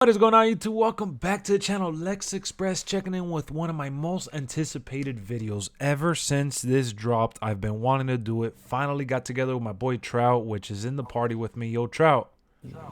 What is going on, YouTube? Welcome back to the channel. LexxExpress checking in with one of my most anticipated videos ever since this dropped. I've been wanting to do it. Finally got together with my boy Trout, which is in the party with me. Yo, Trout.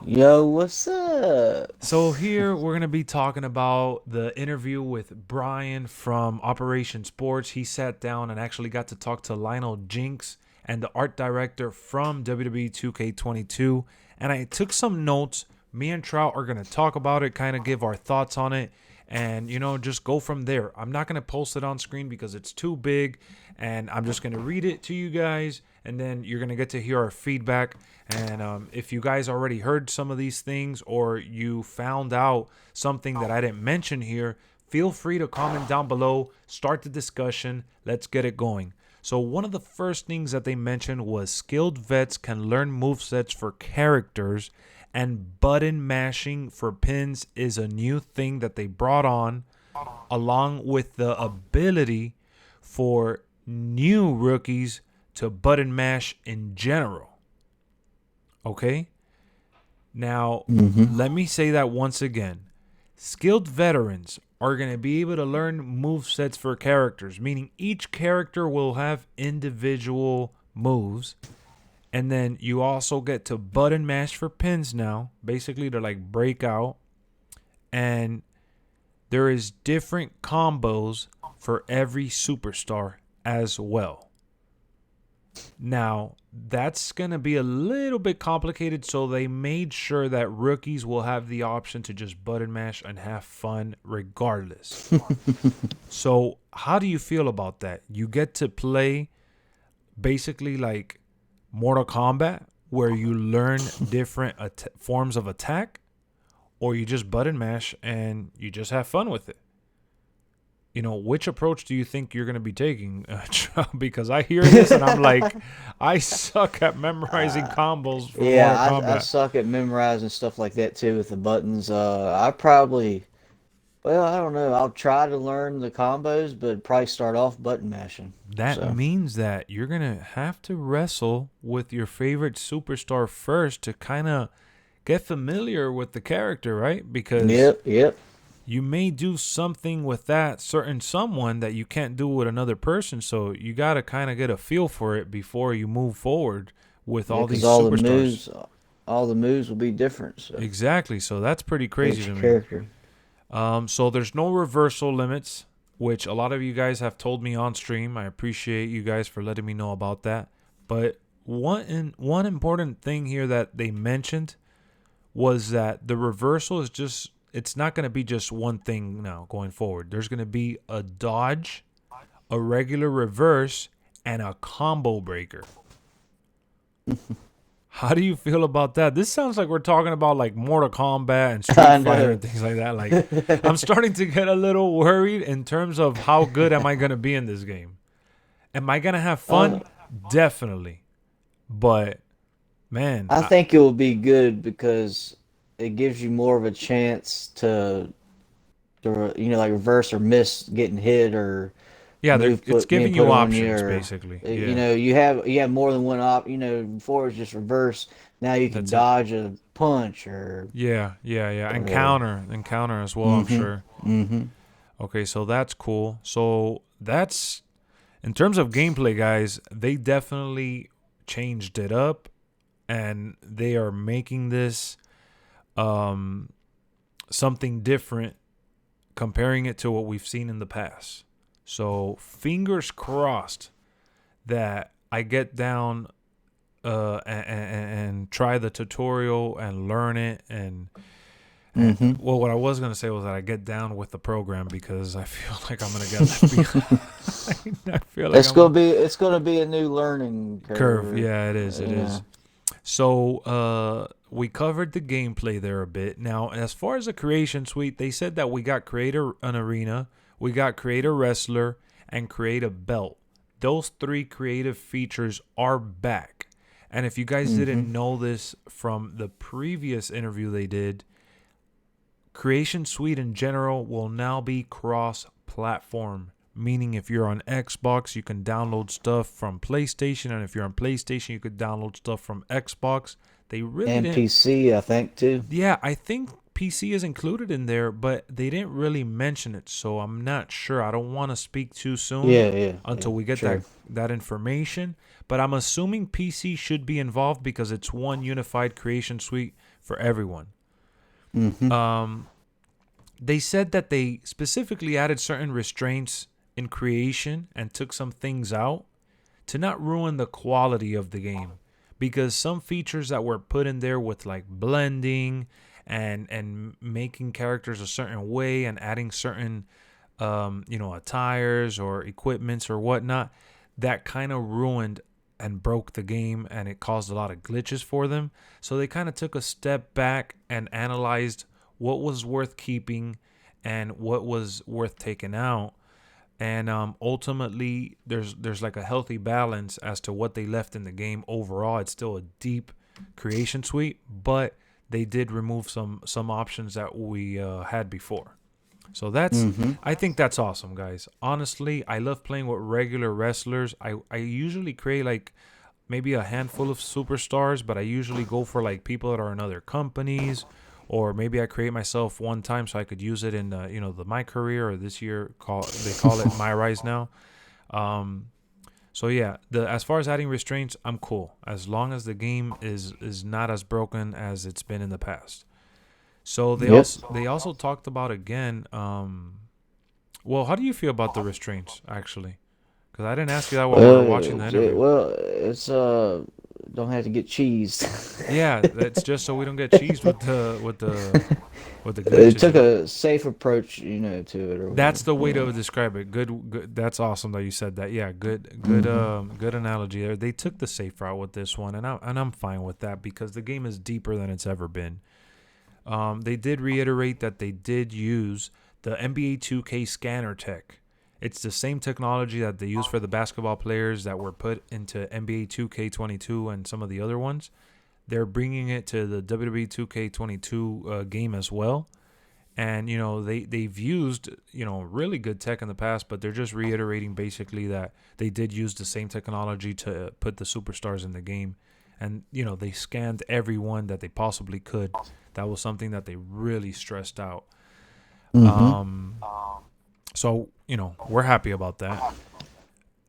Yo, what's up? So here we're going to be talking about the interview with Brian from Operation Sports. He sat down and actually got to talk to Lionel Jinx and the art director from WWE 2K22. And I took some notes. Me and Trout are going to talk about it, kind of give our thoughts on it, and, just go from there. I'm not going to post it on screen because it's too big, and I'm just going to read it to you guys, and then you're going to get to hear our feedback. And if you guys already heard some of these things or you found out something that I didn't mention here, feel free to comment down below, start the discussion. Let's get it going. So one of the first things that they mentioned was skilled vets can learn movesets for characters, and button mashing for pins is a new thing that they brought on, along with the ability for new rookies to button mash in general. Okay? Now, let me say that once again. Skilled veterans are going to be able to learn movesets for characters, meaning each character will have individual moves. And then you also get to button mash for pins now, basically to like break out. And there is different combos for every superstar as well. Now, that's going to be a little bit complicated, so they made sure that rookies will have the option to just button mash and have fun regardless. So, how do you feel about that? You get to play basically like Mortal Kombat, where you learn different forms of attack, or you just button mash and you just have fun with it. Which approach do you think you're going to be taking, because I hear this and I'm like, I suck at memorizing combos for Mortal I Kombat. suck at memorizing stuff like that too with the buttons. I probably, well, I don't know. I'll try to learn the combos, but probably start off button mashing. That So, means that you're going to have to wrestle with your favorite superstar first to kind of get familiar with the character, right? Because yep. you may do something with that certain someone that you can't do with another person. So you got to kind of get a feel for it before you move forward with Yeah, all because these superstars. all the moves will be different. So, Exactly. So that's pretty crazy each to me. character. So there's no reversal limits, which a lot of you guys have told me on stream. I appreciate you guys for letting me know about that. But one important thing here that they mentioned was that the reversal is just, it's not going to be just one thing now going forward. There's going to be a dodge, a regular reverse, and a combo breaker. How do you feel about that? This sounds like we're talking about like Mortal Kombat and Street I Fighter know. and things like that. Like, I'm starting to get a little worried in terms of how good am I going to be in this game. Am I going to have Uh, fun? Definitely. But man, I think it will be good because it gives you more of a chance to like reverse or miss getting hit or yeah, it's being giving put you on you options or basically. you Yeah, know you have more than one before it's just reverse. Now you can that's it. dodge a punch Yeah. And or counter as well, I'm mhm sure. mhm Okay, so that's cool. So that's in terms of gameplay, guys, they definitely changed it up and they are making this um something different, comparing it to what we've seen in the past. So fingers crossed that I get down and try the tutorial and learn it and mhm. well, what I was gonna say was that I get down with the program because I feel like I'm gonna get left behind. I feel like I'm It's gonna be a new learning curve. curve. Yeah, it is. It Yeah. is. So we covered the gameplay there a bit. Now, as far as the creation suite, they said that we got create an arena, we got create a wrestler, and create a belt. Those three creative features are back. And if you guys Mhm. didn't know this from the previous interview they did, Creation Suite in general will now be cross-platform, meaning if you're on Xbox, you can download stuff from PlayStation, and if you're on PlayStation, you could download stuff from Xbox. They really And didn't. PC, I think too. Yeah, I think PC is included in there, but they didn't really mention it, so I'm not sure. I don't want to speak too soon Yeah. until we get True. that information. But I'm assuming PC should be involved because it's one unified creation suite for everyone. Mm-hmm. They said that they specifically added certain restraints in creation and took some things out to not ruin the quality of the game, because some features that were put in there with like blending and making characters a certain way and adding certain attires or equipments or whatnot, that kind of ruined and broke the game, and it caused a lot of glitches for them. So they kind of took a step back and analyzed what was worth keeping and what was worth taking out. And ultimately, there's like a healthy balance as to what they left in the game. Overall, it's still a deep creation suite, but they did remove some options that we had before. So I think that's awesome, guys. Honestly, I love playing with regular wrestlers. I usually create like maybe a handful of superstars, but I usually go for like people that are in other companies, or maybe I create myself one time so I could use it in the my career, or this year they call it MyRise now. So yeah, as far as adding restraints, I'm cool as long as the game is not as broken as it's been in the past. So Yep. they also talked about again. Well, how do you feel about the restraints actually? Because I didn't ask you that while we were watching the interview. It's don't have to get cheesed. Yeah, that's just so we don't get cheesed with the It glitches. took a safe approach, to it or That's whatever. the way to describe it. Good. That's awesome that you said that. Yeah, Hmm. good analogy there. They took the safe route with this one, and I'm fine with that because the game is deeper than it's ever been. They did reiterate that they did use the NBA 2K scanner tech. It's the same technology that they use for the basketball players that were put into NBA 2K22 and some of the other ones. They're bringing it to the WWE 2K22 game as well. And they've used really good tech in the past, but they're just reiterating basically that they did use the same technology to put the superstars in the game. And they scanned everyone that they possibly could. That was something that they really stressed out. Hmm. So we're happy about that.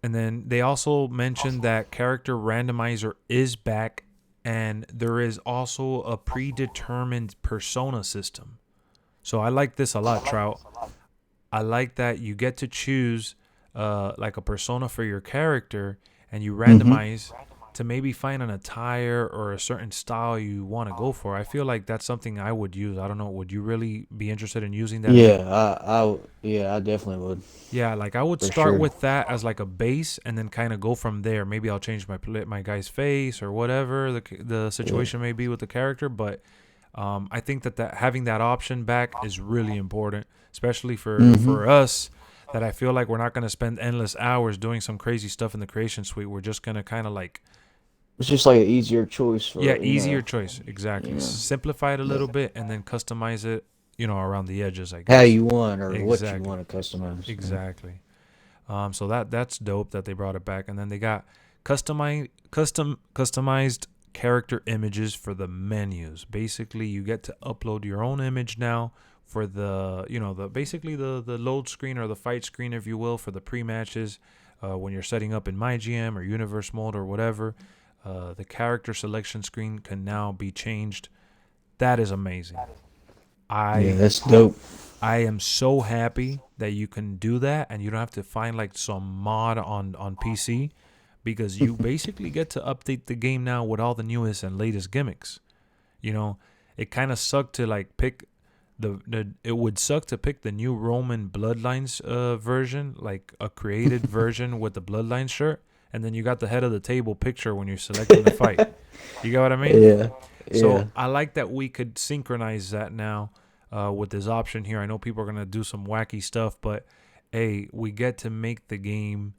And then they also mentioned that character randomizer is back, and there is also a predetermined persona system. So I like this a lot, Trout. I like that you get to choose like a persona for your character, and you Hmm. randomize to maybe find an attire or a certain style you want to go for. I feel like that's something I would use. I don't know. Would you really be interested in using that? Yeah, yeah, I definitely would, Yeah, like I would for start sure. with that as like a base, and then kind of go from there. Maybe I'll change my guy's face or whatever the Yeah. situation may be with the character. But I think that having that option back is really important, especially Hmm. for us. That I feel like we're not gonna spend endless hours doing some crazy stuff in the creation suite. We're just gonna kind of like, It's just like an easier choice yeah, for, easier choice. Exactly. you know, Simplify it a yeah, little bit and then customize it, around the edges, I how guess. you want or what you Exactly. want to customize. Yeah. Exactly. So that's dope that they brought it back, and then they got customized character images for the menus. Basically, you get to upload your own image now for the the basically the load screen or the fight screen, if you will, for the pre matches. When you're setting up in MyGM or Universe mode or whatever, the character selection screen can now be changed. That is amazing. Yeah, I that's dope. I am so happy that you can do that and you don't have to find like some mod on PC, because you basically get to update the game now with all the newest and latest gimmicks. You know, it kind of sucked to like pick it would suck to pick the new Roman Bloodlines version, like a created version with the Bloodlines shirt, and then you got the head of the table picture when you're selecting the fight. You got what I mean? Yeah, So yeah. I like that we could synchronize that now with this option here. I know people are gonna do some wacky stuff, but hey, we get to make the game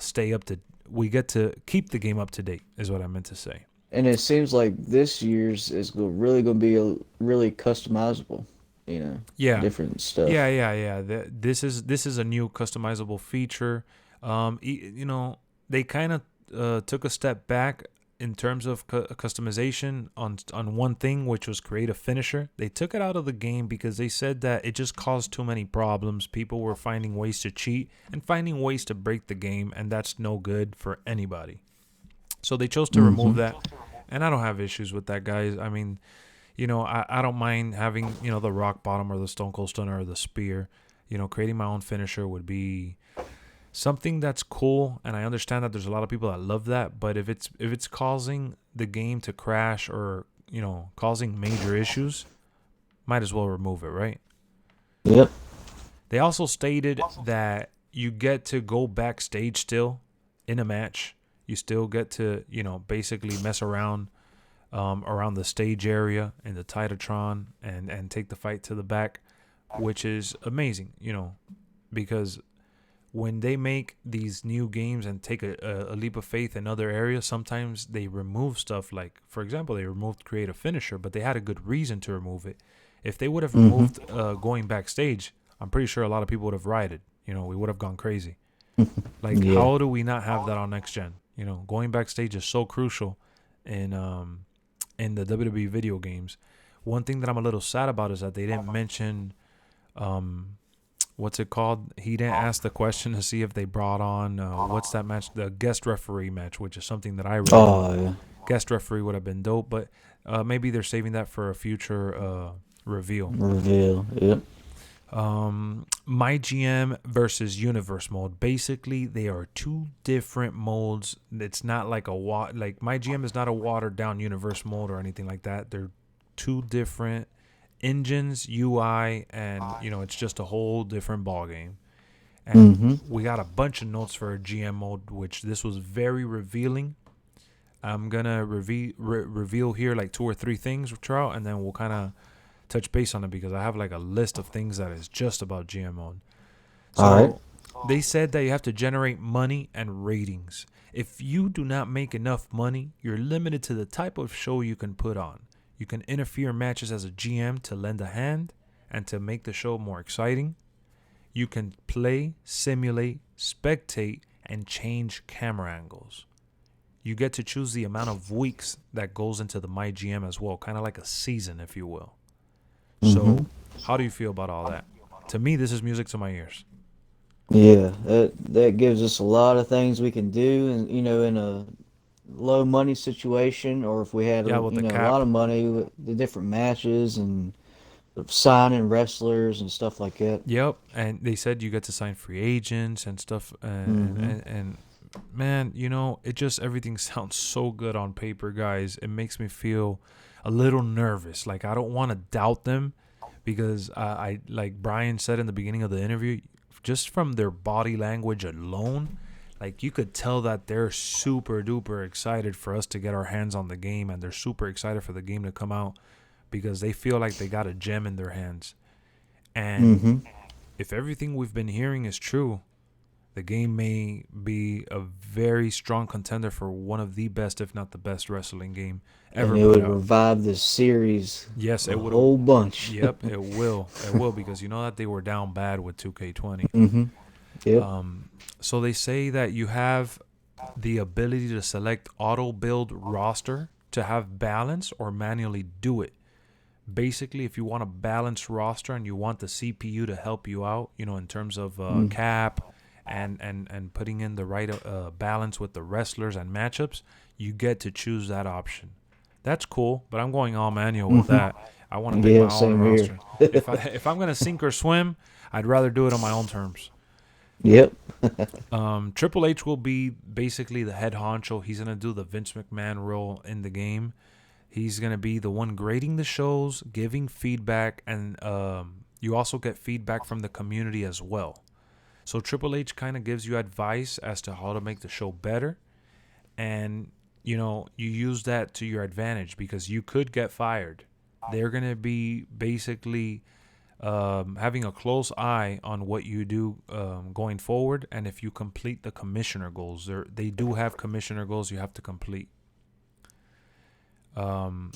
stay up to. We get to keep the game up to date, is what I meant to say. And it seems like this year's is really going to be really customizable, Yeah, different yeah, stuff. yeah, yeah. This is a new customizable feature. They kind of took a step back in terms of customization on one thing, which was create a finisher. They took it out of the game because they said that it just caused too many problems. People were finding ways to cheat and finding ways to break the game, and that's no good for anybody. So they chose to remove that, and I don't have issues with that, guys. I mean, I don't mind having, the rock bottom or the Stone Cold Stunner or the spear. Creating my own finisher would be something that's cool, and I understand that there's a lot of people that love that, but if it's causing the game to crash or causing major issues, might as well remove it, right? Yep. They also stated that you get to go backstage still in a match. You still get to basically mess around around the stage area in the Titatron and take the fight to the back, which is amazing, because when they make these new games and take a leap of faith in other areas, sometimes they remove stuff. Like, for example, they removed create a finisher, but they had a good reason to remove it. If they would have removed going backstage, I'm pretty sure a lot of people would have rioted. We would have gone crazy. Like, Yeah. how do we not have that on next gen? Going backstage is so crucial in the WWE video games. One thing that I'm a little sad about is that they didn't mention what's it called? He didn't ask the question to see if they brought on what's that match? The guest referee match, which is something that I really want. Yeah. Guest referee would have been dope, but maybe they're saving that for a future reveal. Yep. MyGM versus Universe mode. Basically, they are two different modes. It's not like MyGM is not a watered down Universe mode or anything like that. They're two different engines, UI, and it's just a whole different ball game. And we got a bunch of notes for a GM mode, which this was very revealing. I'm gonna reveal here like 2 or 3 things, Charles, and then we'll kind of touch base on it because I have like a list of things that is just about GM mode. So All right. they said that you have to generate money and ratings. If you do not make enough money, you're limited to the type of show you can put on. You can interfere in matches as a GM to lend a hand and to make the show more exciting. You can play, simulate, spectate, and change camera angles. You get to choose the amount of weeks that goes into the MyGM as well, kind of like a season, if you will. So, how do you feel about all that? To me, this is music to my ears. Yeah, that gives us a lot of things we can do, and in a low money situation, or if we had Yeah, with the a lot cap. of money, with the different matches and signing wrestlers and stuff like that. Yep, and they said you get to sign free agents and stuff, and man, it just everything sounds so good on paper, guys. It makes me feel a little nervous. Like, I don't want to doubt them because I like Brian said in the beginning of the interview, just from their body language alone, like you could tell that they're super duper excited for us to get our hands on the game, and they're super excited for the game to come out because they feel like they got a gem in their hands. And if everything we've been hearing is true, the game may be a very strong contender for one of the best, if not the best, wrestling game ever And it put would out. revive this series Yes, a it would. whole bunch. Yep, it will. It will, because you know that they were down bad with 2K20. Yep. So they say that you have the ability to select auto build roster to have balance or manually do it. Basically, if you want a balanced roster and you want the CPU to help you out, in terms of cap and putting in the right balance with the wrestlers and matchups, you get to choose that option. That's cool, but I'm going all manual with that. I want to pick my own same here. roster. If I'm gonna sink or swim, I'd rather do it on my own terms. Yep. Triple H will be basically the head honcho. He's gonna do the Vince McMahon role in the game. He's gonna be the one grading the shows, giving feedback, and you also get feedback from the community as well. So Triple H kind of gives you advice as to how to make the show better, and you use that to your advantage because you could get fired. They're gonna be basically having a close eye on what you do going forward, and if you complete the commissioner goals, they do have commissioner goals you have to complete. I'm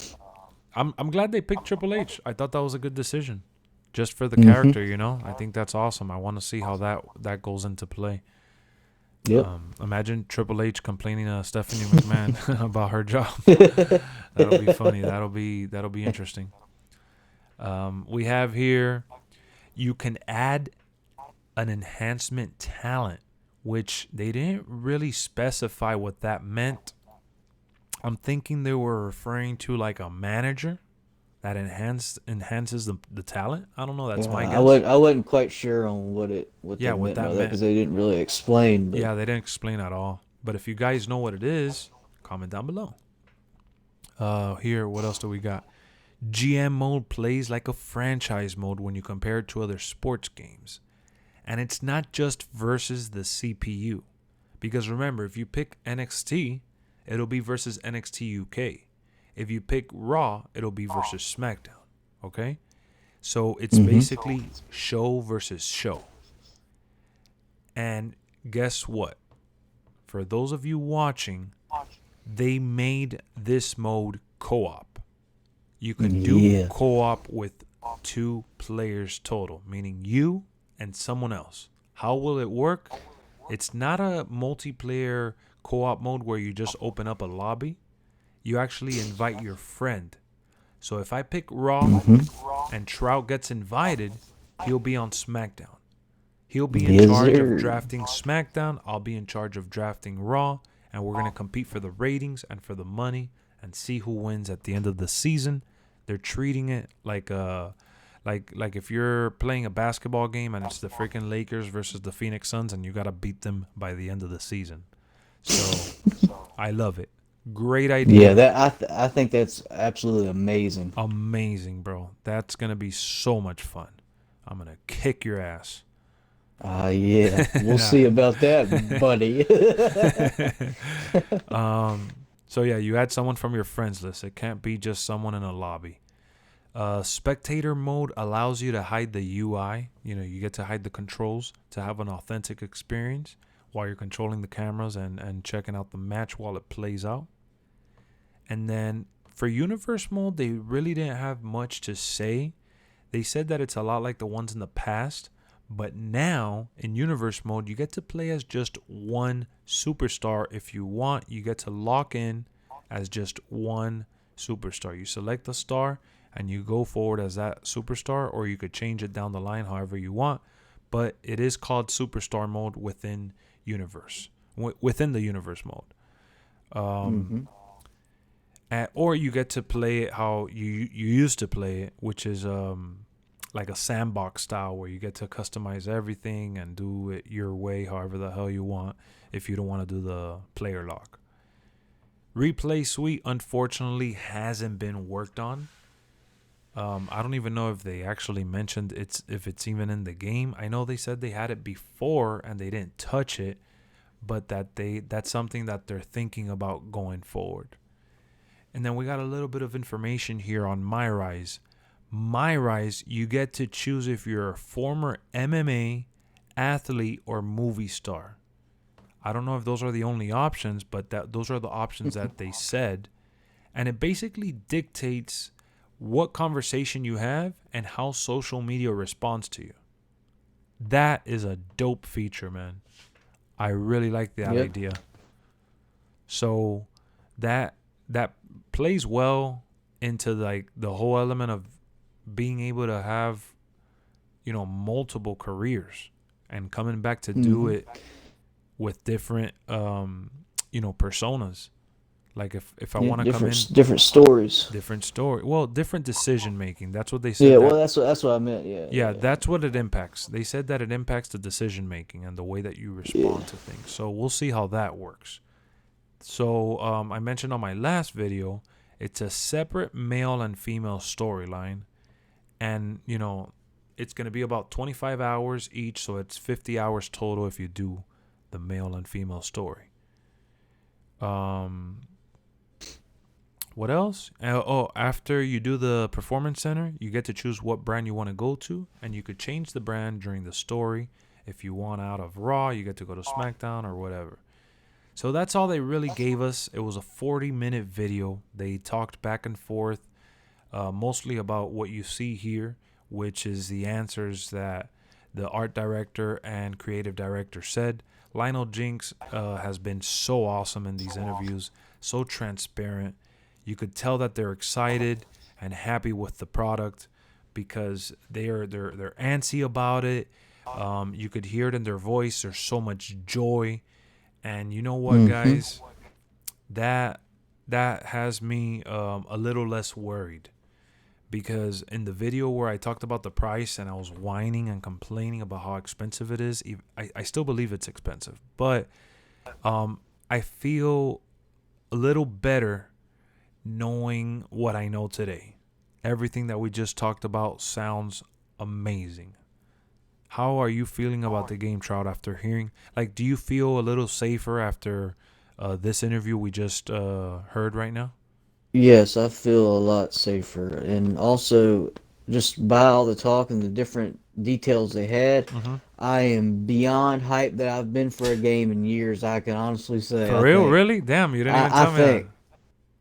glad they picked Triple H. I thought that was a good decision, just for the character. I think that's awesome. I want to see how that goes into play. Yep. Imagine Triple H complaining to Stephanie McMahon about her job. That'll be funny. That'll be interesting. We have here, you can add an enhancement talent, which they didn't really specify what that meant. I'm thinking they were referring to like a manager that enhances the talent. I don't know. That's my guess. I wasn't quite sure on what Yeah, they what meant that by that meant. because they didn't really explain. But Yeah, they didn't explain at all. But if you guys know what it is, comment down below. Here, what else do we got? GM mode plays like a franchise mode when you compare it to other sports games. And it's not just versus the CPU. Because remember, if you pick NXT, it'll be versus NXT UK. If you pick Raw, it'll be versus SmackDown. Okay? So it's basically show versus show. And guess what? For those of you watching, they made this mode co-op. You can do co-op with 2 players total, meaning you and someone else. How will it work? It's not a multiplayer co-op mode where you just open up a lobby. You actually invite your friend. So if I pick Raw and Trout gets invited, he'll be on SmackDown. He'll be in charge of drafting SmackDown. I'll be in charge of drafting Raw. And we're going to compete for the ratings and for the money and see who wins at the end of the season. They're treating it like if you're playing a basketball game and it's the freaking Lakers versus the Phoenix Suns and you got to beat them by the end of the season. So I love it. Great idea. Yeah, I think that's absolutely amazing. Amazing, bro. That's going to be so much fun. I'm going to kick your ass. Yeah, we'll see about that, buddy. So yeah, you add someone from your friends list. It can't be just someone in a lobby. Spectator mode allows you to hide the UI. You get to hide the controls to have an authentic experience while you're controlling the cameras and checking out the match while it plays out. And then for universe mode, they really didn't have much to say. They said that it's a lot like the ones in the past. But now, in universe mode, you get to play as just one superstar. If you want, you get to lock in as just one superstar. You select the star and you go forward as that superstar, or you could change it down the line however you want. But it is called superstar mode within universe, within the universe mode. Or you get to play it how you used to play it, which is like a sandbox style where you get to customize everything and do it your way, however the hell you want, if you don't want to do the player lock. Replay suite, unfortunately, hasn't been worked on. I don't even know if they actually mentioned if it's even in the game. I know they said they had it before and they didn't touch it, but that's something that they're thinking about going forward. And then we got a little bit of information here on MyRise. MyRise, you get to choose if you're a former MMA athlete or movie star. I don't know if those are the only options, but those are the options that they said. And it basically dictates what conversation you have and how social media responds to you. That is a dope feature, man. I really like that idea. So that plays well into like the whole element of being able to have, multiple careers and coming back to do it with different, personas. Like if I want to come in, different stories, different story. Well, different decision making. That's what they said. Yeah, well, that's what I meant. Yeah, that's what it impacts. They said that it impacts the decision making and the way that you respond to things. So we'll see how that works. So I mentioned on my last video, it's a separate male and female storyline. And, it's going to be about 25 hours each. So it's 50 hours total if you do the male and female story. What else? After you do the performance center, you get to choose what brand you want to go to. And you could change the brand during the story. If you want out of Raw, you get to go to SmackDown or whatever. So that's all they really gave us. It was a 40-minute video. They talked back and forth. Mostly about what you see here, which is the answers that the art director and creative director said. Lionel Jinx has been so awesome in these interviews, so transparent. You could tell that they're excited and happy with the product because they're antsy about it. You could hear it in their voice. There's so much joy, and you know what, guys, that has me a little less worried, because in the video where I talked about the price and I was whining and complaining about how expensive it is, I still believe it's expensive, but I feel a little better knowing what I know today. Everything that we just talked about sounds amazing. How are you feeling about the game, Trout, after hearing? Like, do you feel a little safer after this interview we just heard right now? Yes, I feel a lot safer, and also just by all the talk and the different details they had, Mm-hmm. I am beyond hype that I've been for a game in years. I can honestly say, For real? Really? Damn, you didn't even I tell me that. think,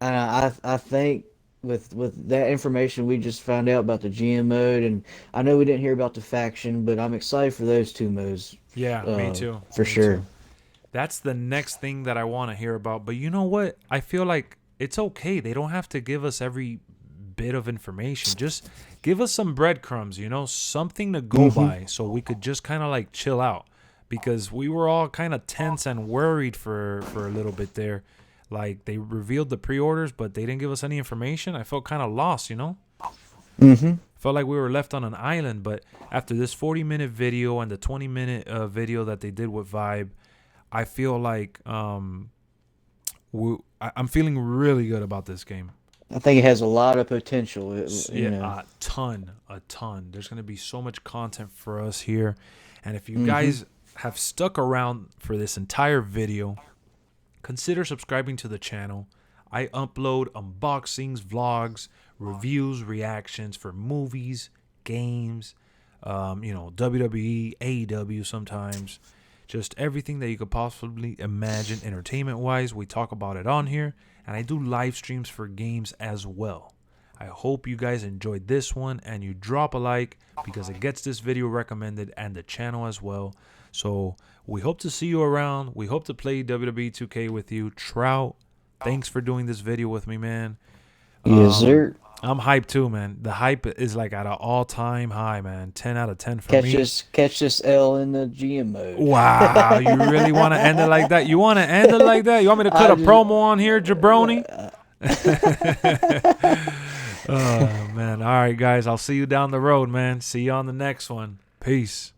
and I think with that information we just found out about the GM mode, and I know we didn't hear about the faction, but I'm excited for those two modes, Yeah, me too. for Me sure. too. That's the next thing that I want to hear about. But you know what? I feel like it's okay. They don't have to give us every bit of information. Just give us some breadcrumbs, something to go Hmm. by so we could just kind of like chill out, because we were all kind of tense and worried for a little bit there. Like, they revealed the pre-orders, but they didn't give us any information. I felt kind of lost. Hmm. Felt like we were left on an island. But after this 40-minute video and the 20-minute video that they did with Vibe, I feel like I'm feeling really good about this game. I think it has a lot of potential. You Yeah, know. a ton. There's gonna be so much content for us here, and if you Hmm. guys have stuck around for this entire video, consider subscribing to the channel. I upload unboxings, vlogs, reviews, reactions for movies, games, WWE, AEW sometimes. Just everything that you could possibly imagine entertainment-wise, we talk about it on here. And I do live streams for games as well. I hope you guys enjoyed this one and you drop a like, because it gets this video recommended and the channel as well. So we hope to see you around. We hope to play WWE 2K with you. Trout, thanks for doing this video with me, man. Yes, sir. I'm hyped too, man. The hype is like at an all-time high, man. 10 out of 10 for Catch me. this L in the GM mode. Wow, you really want to end it like that? You want to end it like that? You want me to cut I a just, promo on here, jabroni? Oh, man. All right, guys. I'll see you down the road, man. See you on the next one. Peace.